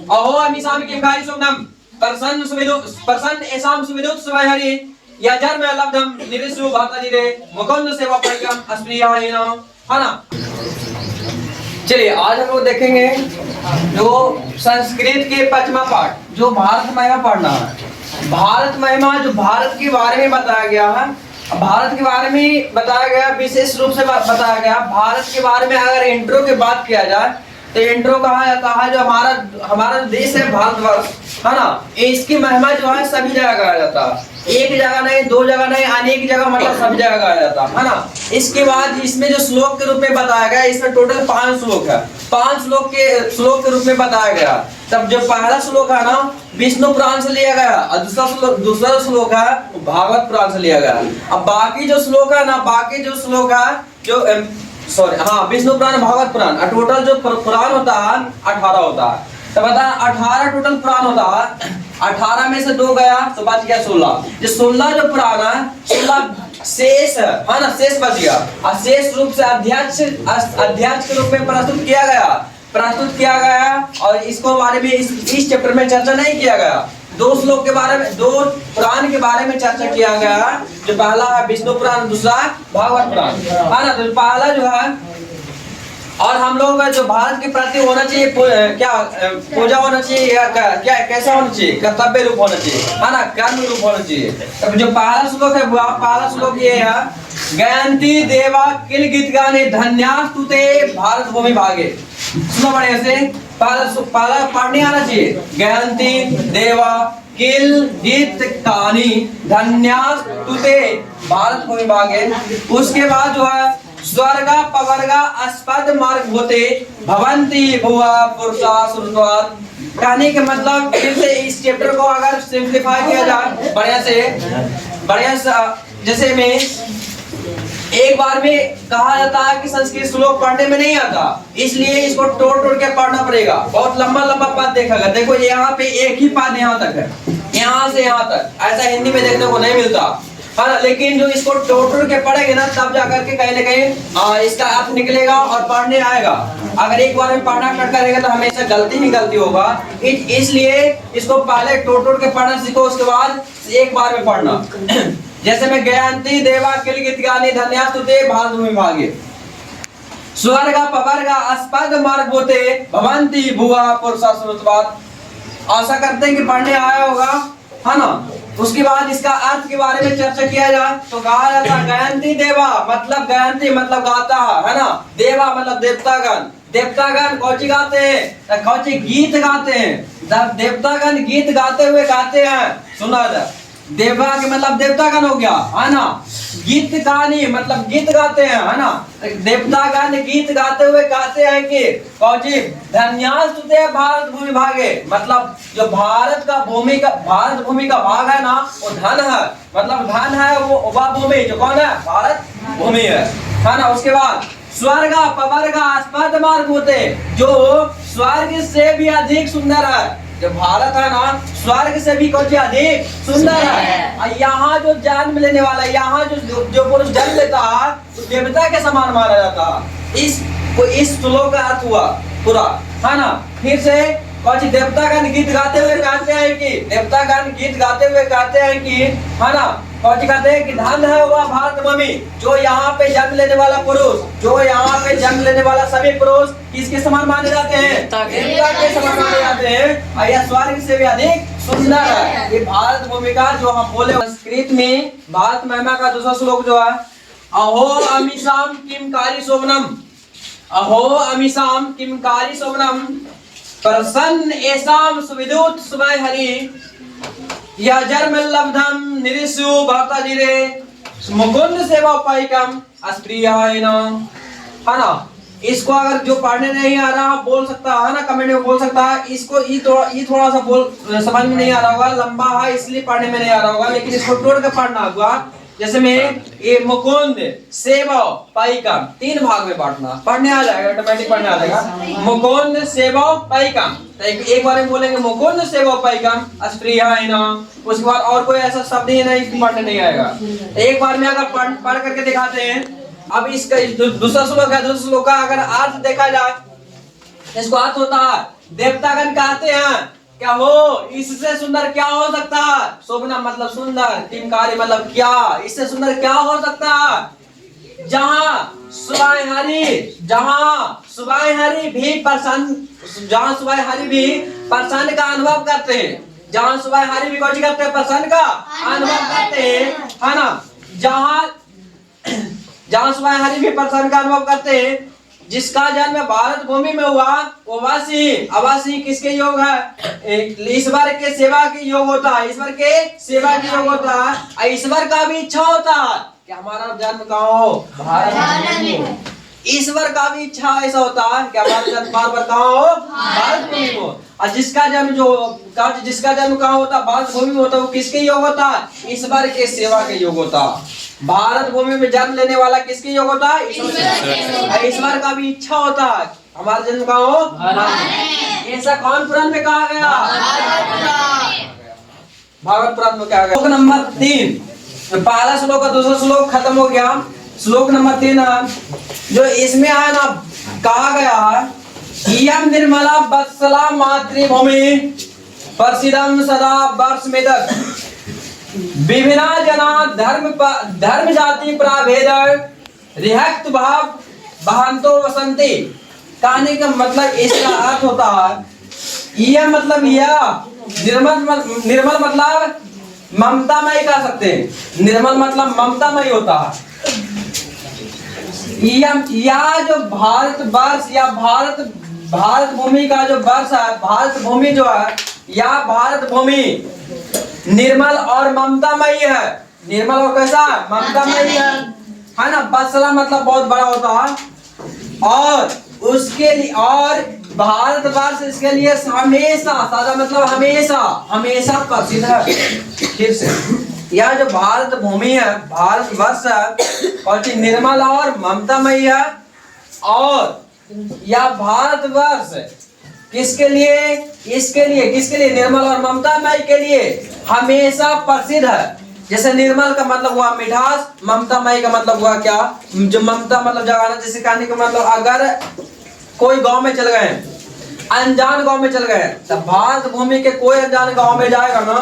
अहो अमीसाम किम कारी सोमनम प्रसन्न एसाम सुविदुत सुवाय हरि या जन्म लब्धम निरिसु भाताजी रे मुकुंद सेवा परिक्रम अस्प्रियायना, है ना। चलिए आज हम लोग देखेंगे जो संस्कृत के 5वां पाठ जो भारत महिमा पढ़ना है। भारत महिमा जो भारत के बारे में बताया गया है, भारत के बारे में बताया गया, विशेष रूप से बताया गया। भारत के बारे में अगर इंट्रो की बात किया जाए तो इंट्रो कहा जाता है जो हमारा देश है भारतवर्ष, है ना, इसकी महिमा जो है सभी जगह कहा जाता है। एक जगह नहीं, दो जगह नहीं, अनेक जगह, मतलब सब जगह कहा जाता है ना। इसके बाद इसमें जो श्लोक के रूप में बताया गया, इसमें टोटल 5 श्लोक है। 5 श्लोक के रूप में बताया गया। तब जो पहला श्लोक है ना विष्णु पुराण से लिया गया, और दूसरा श्लोक है भागवत पुराण से लिया गया। अब बाकी जो श्लोक है ना, बाकी जो श्लोक है जो विष्णु पुराण भागवत पुराण, टोटल जो पुराण होता है 18 होता है। तो बता 18 टोटल पुराण होता है। 18 में से 2 गया तो बच गया 16। जो 16 जो पुराण है 16 शेष है ना, शेष बच गया। और शेष रूप से अध्यात्म के रूप में प्रस्तुत किया गया और इसको बारे में इस चैप्टर में चर्चा नहीं किया गया। 2 श्लोक के बारे में, 2 पुराण के बारे में चर्चा किया गया। जो पहला है विष्णु पुराण, दूसरा भागवत पुराण, है ना। तो पहला जो है, और हम लोग जो भारत के प्रति होना चाहिए क्या पूजा होना चाहिए या क्या कैसा होना चाहिए, कर्तव्य रूप होना चाहिए, है ना, कर्म रूप होना चाहिए। तब जो पहला श्लोक है, पहला श्लोक ये है, गयंती देवा किल गीत गाने धन्यास्तुते भारत भूमि भागे। सुनो बढ़िया से, पहला पढ़ने आना चाहिए। गयंती देवा किल गीत गानी धन्यास्तुते भारत भूमि भागे। उसके बाद जो है स्वर्गा पवर्गा अस्पद मार्ग होते भवंती भुवा पुरुषा श्रुतवाद। कहने के मतलब फिर से इस चैप्टर को अगर सिंप्लीफाई किया जाए बढ़िया से, जैसे में एक बार में कहा जाता है कि संस्कृत श्लोक पढ़ने में नहीं आता, इसलिए इसको तोड़ के पढ़ना पड़ेगा। बहुत लंबा पद देखेगा। देखो यहाँ पे एक ही पद यहाँ तक है, यहाँ से यहाँ तक, ऐसा हिंदी में देखने को नहीं मिलता, है ना। लेकिन जो इसको टोटल के पढ़ेंगे ना तब जाकर के कहीं ना कहीं इसका अर्थ निकलेगा और पढ़ने आएगा। अगर एक बार में पढ़ना कट करेगा तो हमेशा गलती ही गलती होगा। इसलिए इसको पहले टोटल के पढ़ना सीखो, उसके बाद एक बार में पढ़ना। जैसे मैं गयंती देवा किल गीत गानी धन्यास्तुते भारत भूमि भागे। स्वर्गा पवर्गा अस्पद मार्ग होते भवंती भुवा पुरुषा श्रुतवाद। आशा करते हैं कि पढ़ने आया होगा, है ना। उसके बाद इसका अर्थ के बारे में चर्चा किया जाए तो कहा जाता है गयंती देवा मतलब गयंती मतलब गाता है ना, देवा मतलब देवतागण कौची गाते हैं, कौची गीत गाते हैं। देवतागण गीत गाते हुए गाते हैं, सुना जाए। देवा के मतलब देवतागण हो गया, है ना। गीत गानी मतलब गीत गाते हैं, है ना। देवतागण गीत गाते हुए गाते हैं कि कौची धन्यास्तुते भारत भूमि भागे, मतलब जो भारत भूमि का भाग है ना वो धन है, मतलब धन है वो भूमि जो कौन है, भारत भूमि है ना। उसके बाद स्वर्गा पवर्गा अस्पद मार्ग होते, जो स्वर्ग से भी अधिक सुंदर है। जो भारत है ना स्वर्ग से भी कुछ अधिक सुंदर है। और यहाँ जो जन्म लेने वाला, यहाँ जो पुरुष जन्म लेता है तो देवता के समान माना जाता है। इस श्लोक का अर्थ हुआ पूरा, है ना। फिर से कुछ देवतागण गीत गाते हुए कहते हैं कि है ना, कौन कहते हैं कि धन है वह भारत भूमि, जो यहाँ पे जन्म लेने वाला पुरुष, जो यहाँ पे जन्म लेने वाला सभी पुरुष किसके समान माने जाते हैं, देवता के समान माने जाते हैं। और यह स्वर्ग से भी अधिक सुंदर है। ये भारत भूमि का जो हम बोले संस्कृत में भारत महिमा का दूसरा श्लोक जो है, अहो अमीसाम किम कारी शोभनम, अहो अमीसाम किम कारी शोभनम प्रसन्न एसाम सुविदुत सुवाय हरि या जन्म लब्धम निरिसु भक्ताजी रे मुकुंद सेवा पाइकम अस्प्रियायना, है ना। इसको अगर जो पढ़ने नहीं आ रहा बोल सकता है ना, कमेंट में बोल सकता है। इसको ये थोड़ा सा समझ में नहीं आ रहा होगा, लंबा है इसलिए पढ़ने में नहीं आ रहा होगा, लेकिन इसको तोड़ के पढ़ना होगा। जैसे में ये मुकुंद सेवा पाइकम 3 भाग में बांटना, पढ़ने आ जाएगा, ऑटोमेटिक पढ़ने आ जाएगा। मुकुंद सेवा पाइकम, एक बार में बोलेंगे मुकुंद सेवा पाइकम अस्प्रियायना। उसके बाद और कोई ऐसा शब्द ही नहीं पढ़ने नहीं आएगा। एक बार में अगर पढ़ करके दिखाते हैं। अब इसका दूसरा श्लोक है, दूसरा श्लोक का अगर अर्थ देखा जाए, इसको अर्थ होता है देवतागण कहते हैं क्या हो, इससे सुंदर क्या हो सकता है। शोभना मतलब सुंदर, किंकारी मतलब क्या, इससे सुंदर क्या हो सकता है। जहाँ सुबह हरि भी प्रसन्न, जहाँ सुबह हरि भी प्रसन्न का अनुभव करते हैं, जहाँ सुबह हरि भी कौन करते हैं, प्रसन्न का अनुभव करते हैं, है ना। जहाँ सुबह हरि भी प्रसन्न का अनुभव करते हैं, जिसका जन्म भारत भूमि में हुआ वो अवासी किसके योग है, ईश्वर के सेवा के योग होता है, ईश्वर के सेवा के योग होता है। ईश्वर का भी इच्छा होता है कि हमारा जन्म कहाँ हो, भारत में। ईश्वर का भी इच्छा ऐसा होता है कि हमारा जन्म बार कहाँ हो, भारत भूमि में हो। और जिसका जन्म कहाँ होता है, भारत भूमि में होता है, वो किसके योग होता है, ईश्वर के सेवा के योग होता है। भारत भूमि में जन्म लेने वाला किसके योग होता है, ईश्वर का भी इच्छा होता है हमारा जन्म कहाँ हो, भारत। ऐसा कौन पुराण में कहा गया, भागवत पुराण में कहा गया। श्लोक नंबर 3, पहला श्लोक का दूसरा श्लोक खत्म हो गया। श्लोक नंबर 3 जो इसमें है ना, कहा गया है इयं निर्मला वत्सला मातृभूमि प्रसिद्धं सदा वर्षमेतत् विभिन्ना जना धर्म जाति प्रभेद रिहक्त भाव बहंतो वसंती। कहने का मतलब इसका अर्थ होता है यह मतलब यह, निर्मल मतलब ममतामय कह सकते हैं, निर्मल मतलब ममतामय होता है। यह जो भारतवर्ष या भारत भूमि का जो वर्ष है, भारत भूमि जो है, यह भारत भूमि निर्मल और ममतामयी है। निर्मल और कैसा, ममतामयी है ना। बसला मतलब बहुत बड़ा होता है, और उसके लिए और भारतवर्ष इसके लिए हमेशा, सादा मतलब हमेशा प्रसिद्ध है। फिर से यह जो भारत भूमि है, भारतवर्ष है, और निर्मल और ममतामयी है। और यह भारतवर्ष किसके लिए, किसके लिए निर्मल और ममतामय के लिए हमेशा प्रसिद्ध है। जैसे निर्मल का मतलब हुआ मिठास, ममतामय का मतलब हुआ क्या, जो ममता मतलब जगाना। जैसे कहने का मतलब अगर कोई गांव में चल गए, अनजान गांव में चल गए, तो भारत भूमि के कोई अनजान गांव में जाएगा ना,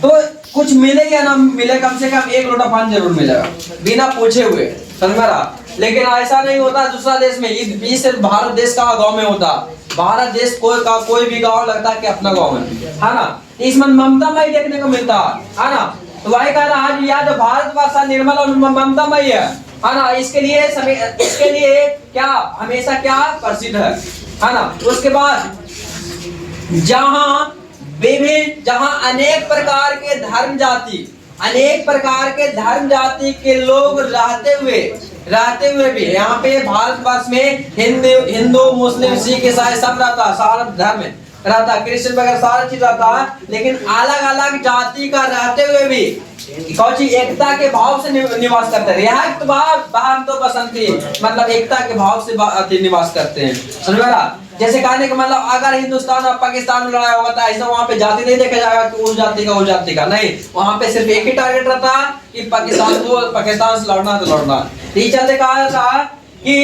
तो कुछ मिले या ना मिले, कम से कम 1 लोटा पानी जरूर मिलेगा बिना पूछे हुए, समझ में रहा। लेकिन ऐसा नहीं होता दूसरा देश में, इस भारत देश का गांव में होता। भारत देश कोई भी गांव लगता है कि अपना गांव है ना। इसमें ममतामय देखने को मिलता है ना। तो वही कह रहा है यह जो भारतवर्ष निर्मल और ममतामय है ना, इसके लिए क्या हमेशा क्या प्रसिद्ध है ना। उसके बाद जहाँ अनेक प्रकार के धर्म जाति के लोग रहते हुए भी यहाँ पे भारतवर्ष में हिंदू मुस्लिम सिख ईसाई सब रहता है, सारा धर्म रहता, क्रिश्चियन वगैरह सारा चीज रहता है। लेकिन अलग अलग जाति का रहते हुए भी कौची एकता के भाव से निवास करते हैं। रिहक्त भाव बहंतो बसंती मतलब एकता के भाव से निवास करते हैं, समझ में रहा। जैसे कहने का मतलब अगर हिंदुस्तान और पाकिस्तान में लड़ाई होता है, ऐसा वहाँ पे जाति नहीं देखा जाएगा कि उस जाति का नहीं, वहाँ पे सिर्फ एक ही टारगेट रहता है कि पाकिस्तान से लड़ना तो लड़ना। ये चलते कहा जाता है कि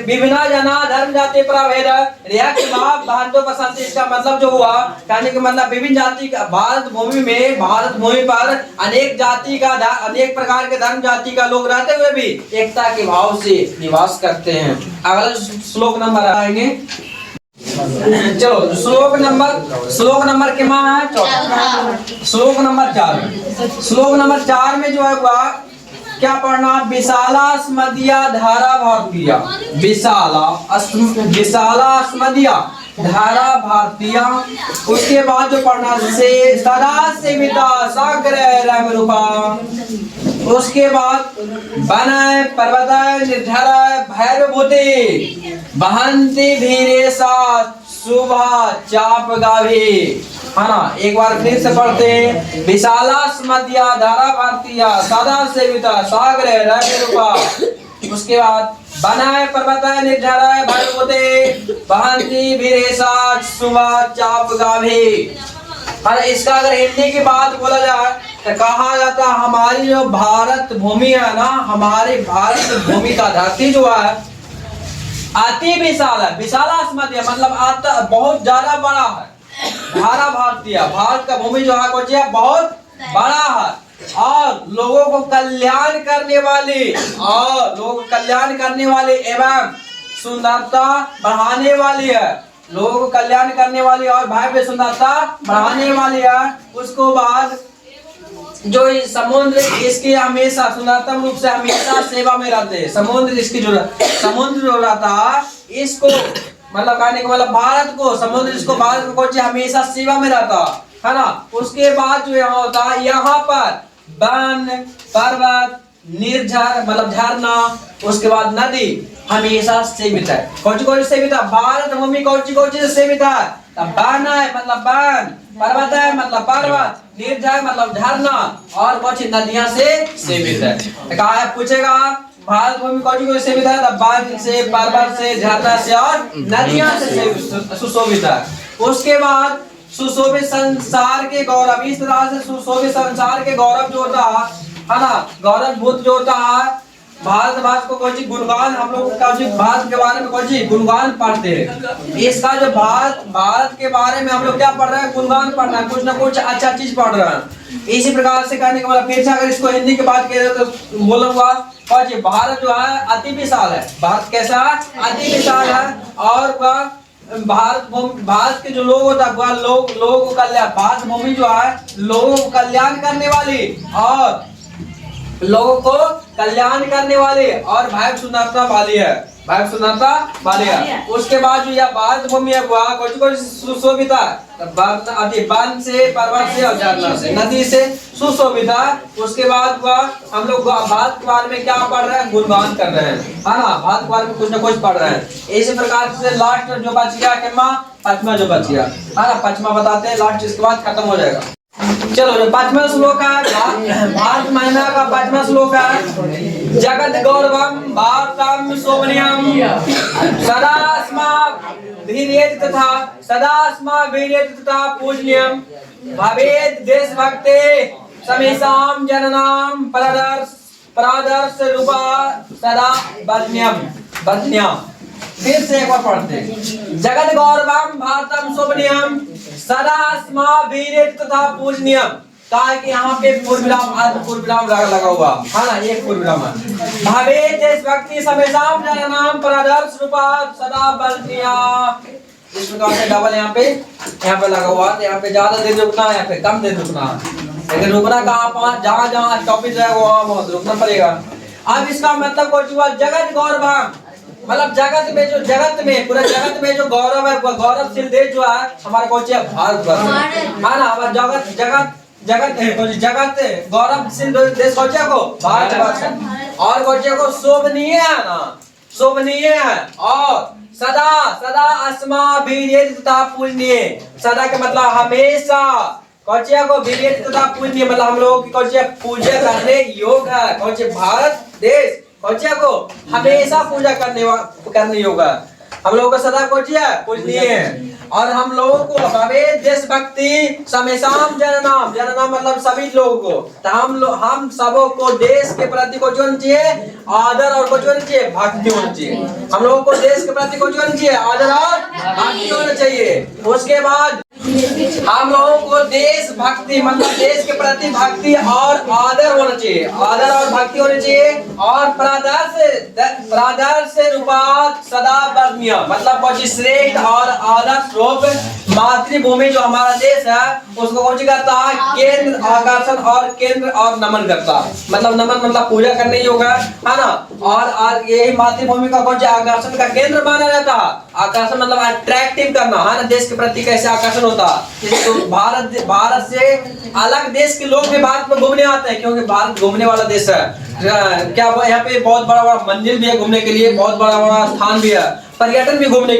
विभिन्न जना धर्म जाति प्रभेद रिहक्त भाव बहंतो बसंती। इसका मतलब जो हुआ, कहने का मतलब विभिन्न जाति का भारत भूमि पर अनेक प्रकार के धर्म जाति का लोग रहते हुए भी एकता के भाव से निवास करते हैं। अगला श्लोक नंबर आएंगे, चलो श्लोक नंबर के मां है 4, श्लोक नंबर 4 में जो है वह क्या पढ़ना, विशाला स्मदिया धारा भारतीय, विशाला स्मदिया धारा भारतीय। उसके बाद जो पढ़ना से सदा सेविता सागर रंग रूपा। उसके बाद बनय पर्वत निर्धर भैरवभूति बहंती भीरेशा शुभा चाप गावी, है ना। एक बार फिर से पढ़ते हैं, विशाला स्मदिया धारा भारतीय सदा सेविता सागर रंग रूपा। उसके बाद बनाए पर्वत निर्झराए भैरवभूति बहंती भीरेशा शुभा चाप गावी। अरे इसका अगर हिंदी की बात बोला जाए तो कहा जाता है हमारी जो भारत भूमि है ना, हमारी भारत भूमि का धरती जो है अति विशाल है, विशालास्मदीय मतलब बहुत ज्यादा बड़ा है। भारा भारतीय, भारत का भूमि जो है कौन सी है, बहुत बड़ा है। और लोगों को कल्याण करने वाली एवं सुंदरता बढ़ाने वाली है। लोगों को कल्याण करने वाली और भव्य सुंदरता बढ़ाने वाली है। उसको बाद जो समुद्र इसकी हमेशा सुंदरतम रूप से हमेशा सेवा में रहते हैं। समुद्र इसकी जो समुद्र जो रहता इसको मतलब कहने का मतलब भारत को समुद्र इसको भारत को कौन हमेशा सेवा में रहता है ना। उसके बाद जो यहाँ होता है, यहाँ पर वन, पर्वत, निर्झर मतलब झरना, उसके बाद नदी हमेशा सेवित है। कौन सी सेवित है? भारत भूमि कौन सी से सेवित है? वन है मतलब वन, पर्वत है मतलब पर्वत, निर्झर मतलब झरना और कौन सी नदियां से सेवित है। कहा है पूछेगा भारत भूमि कौन सी सेवित है? वन से, पर्वत से, झरना से और नदियां से सुशोभित है। उसके बाद सुशोभित संसार के गौरव, इस तरह से सुशोभित संसार के गौरव जो होता है ना, गौरव भूत जो होता है भारत को कौन सी गुणगान, हम लोग भारत के बारे में कौन सी गुणगान पढ़ते हैं। इसका जो भारत के बारे में हम लोग क्या पढ़ रहे हैं? गुणगान पढ़ रहे हैं, कुछ ना कुछ अच्छा चीज पढ़ रहे हैं। इसी प्रकार से कहने का मतलब फिर से अगर इसको हिंदी की बात करें तो बोलूंगा कौन सी भारत जो है अति विशाल है। भारत कैसा है? अति विशाल है। और वह भारत के जो लोग होता है लोगों को कल्याण, भारत भूमि जो है लोगों को कल्याण करने वाली और लोगों को कल्याण करने वाले और भव्य सुंदरता वाली है, भव्य सुंदरता वाली है। उसके बाद जो यह भारत भूमि है वह कौन सुशोभित है? वन से, पर्वत से और झरना से, नदी से सुशोभित है। उसके बाद वह हम लोग भारत के बारे में क्या पढ़ रहे हैं? गुणगान कर रहे हैं, है ना। भारत के बारे में कुछ ना कुछ पढ़ रहे हैं। इसी प्रकार से लास्ट जो बच गया पचमा जो बच गया है ना, पचमा बताते हैं लास्ट, इसके बाद खत्म हो जाएगा। चलो जो पांचवा श्लोक है भारत महीना का पांचवा श्लोक है, जगत गौरवम भारतम शोभनीयम सदा अस्माभिर्येत तथा पूजनीयम भवेत् देशभक्ते समेषां जनानां प्रादर्श रूपा सदा बदन्यम। फिर से एक बार पढ़ते हैं, जगत गौरवम भारतम शोभनीयम सदा अस्माभिर्येत तथा पूजनीयम। कहा है कि यहाँ पे पूर्ण विराम लगा हुआ है ना, एक पूर्ण विराम है। भवेत् देशभक्ति समेषां जनानां प्रादर्श रूपा सदा बदन्यम। इस प्रकार से डबल यहाँ पे लगा हुआ है। यहाँ पे ज्यादा देर रुकना है, यहाँ पे कम देर रुकना है। लेकिन रुकना कहाँ पर? जहाँ टॉपिक रहेगा वहाँ बहुत रुकना पड़ेगा। अब इसका मतलब कुछ हुआ, जगत गौरवम मतलब जगत में पूरे जगत में जो गौरव है, गौरवशील देश जो है हमारा कौन सा? भारत है ना। हमारा जगत गौरवशील देश कौन सा को? भारत। और कौन सा को? शोभनीय है ना, शोभनीय है। और सदा अस्माभिर्येत तथा पूजनीय, सदा का मतलब हमेशा कौन सा को? विर्येत तथा पूजनीय मतलब हम लोगों की कौन सा? पूजा करने योग्य है। कौन सा? भारत देश कौन सा को? हमेशा पूजा करने योग्य है। हम लोगों का सदा कौन सा? पूजनीय है। और हम लोगों को भवेत् देशभक्ति समेषां जनानां मतलब सभी लोगों को, तो हम सबों को देश के प्रति को होना चाहिए आदर और कुछ होना चाहिए? भक्ति होना चाहिए। हम लोगों को देश के प्रति कुछ होना चाहिए? आदर और भक्ति होना चाहिए। उसके बाद हम लोगों को देशभक्ति मतलब देश के प्रति भक्ति और आदर होना चाहिए, आदर और भक्ति होनी चाहिए। और प्रादर्श रूपात सदा बदनीय मतलब कौन श्रेष्ठ और आदर्श रूप मातृभूमि जो हमारा देश है उसको कौन सी करता है? केंद्र आकर्षण और केंद्र और नमन करता है। मतलब नमन मतलब पूजा करने योग्य है ना। और ये मातृभूमि का कौन सा? आकर्षण का केंद्र माना जाता है। आकर्षण मतलब अट्रैक्टिव करना है ना, देश के प्रति कैसे आकर्षण होता है। तो भारत से अलग देश के लोग भी भारत में घूमने आते हैं, क्योंकि भारत घूमने वाला देश है। क्या यहाँ पे बहुत बड़ा मंदिर भी है घूमने के लिए, बहुत बड़ा स्थान भी है, पर्यटन भी घूमने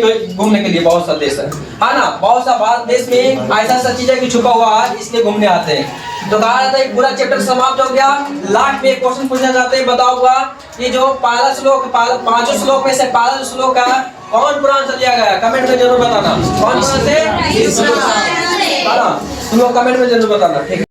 के लिए बहुत सा देश है ना। बहुत सा भारत देश में ऐसा चीज है कि छुपा हुआ है, इसलिए घूमने आते हैं। तो कहा जाता है पूरा चैप्टर समाप्त हो गया। लास्ट में एक क्वेश्चन पूछना चाहते हैं, बताओगा कि जो पहला श्लोक, पांचों श्लोक में से पहला श्लोक है कौन पुराण से लिया गया? कमेंट में जरूर बताना कौन पुराण से, तुम लोग कमेंट में जरूर बताना, ठीक है।